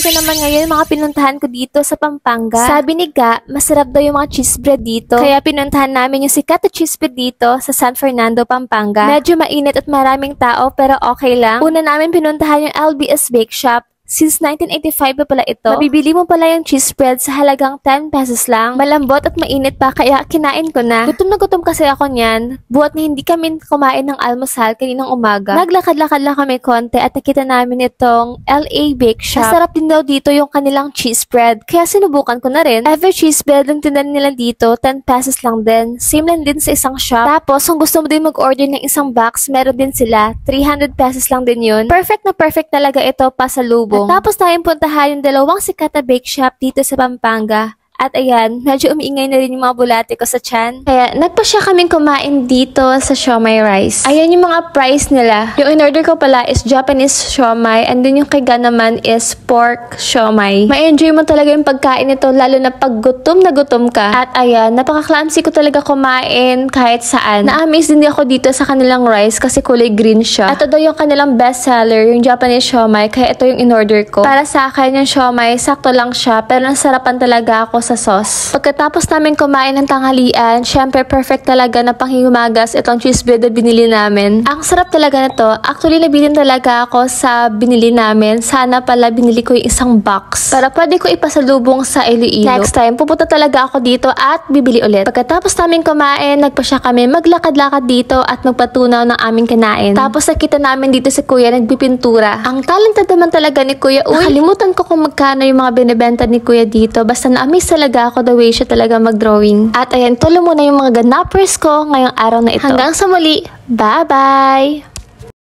ito naman ngayon mga pinuntahan ko dito sa Pampanga. Sabi ni Ga, masarap daw yung mga cheese bread dito. Kaya pinuntahan namin yung sikat na cheese bread dito sa San Fernando, Pampanga. Medyo mainit at maraming tao pero okay lang. Una namin pinuntahan yung LBS Bake Shop. Since 1985 pa pala ito, mabibili mo pala yung cheese bread sa halagang 10 pesos lang. Malambot at mainit pa kaya kinain ko na. Gutom na gutom kasi ako niyan. Buhat na hindi kami kumain ng almusal kaninang umaga. Naglakad-lakad lang kami konti at nakita namin itong LA Bake Shop. Masarap din daw dito yung kanilang cheese bread. Kaya sinubukan ko na rin. Every cheese bread ang tindan nila dito, 10 pesos lang din. Same lang din sa isang shop. Tapos kung gusto mo din mag-order ng isang box, meron din sila. 300 pesos lang din yun. Perfect na perfect talaga ito pa sa lubo. Tapos tayong puntahan yung dalawang sikat na bake shop dito sa Pampanga. At ayan, medyo umiingay na rin yung mga bulate ko sa tiyan. Kaya nagpa siya kaming kumain dito sa siomai rice. Ayan yung mga price nila. Yung in-order ko pala is Japanese siomai and then yung kay Ga naman is pork siomai. Ma-enjoy mo talaga yung pagkain nito lalo na pag gutom na gutom ka. At ayan, napaka-clumsy ko talaga kumain kahit saan. Na-amaze din ako dito sa kanilang rice kasi kulay green siya. At ito daw yung kanilang best seller, yung Japanese siomai, kaya ito yung in-order ko. Para sa akin yung siomai, sakto lang siya pero nasarapan talaga ako sa sauce. Pagkatapos namin kumain ng tanghalian, syempre perfect talaga na panghihumagas itong cheese bread na binili namin. Ang sarap talaga na to. Actually, nabilin talaga ako sa binili namin. Sana pala binili ko yung isang box para pwede ko ipasalubong sa Iloilo. Next time, pupunta talaga ako dito at bibili ulit. Pagkatapos namin kumain, nagpa siya kami maglakad-lakad dito at magpatunaw ng aming kinain. Tapos nakita namin dito si Kuya nagpipintura. Ang talented naman talaga ni Kuya. Uy, nakalimutan ko kung magkano yung mga binibenta ni Kuya dito. Basta na-amaze talaga ako the way siya talaga mag-drawing. At ayan, tuloy muna yung mga ganapers ko ngayong araw na ito. Hanggang sa muli, bye-bye!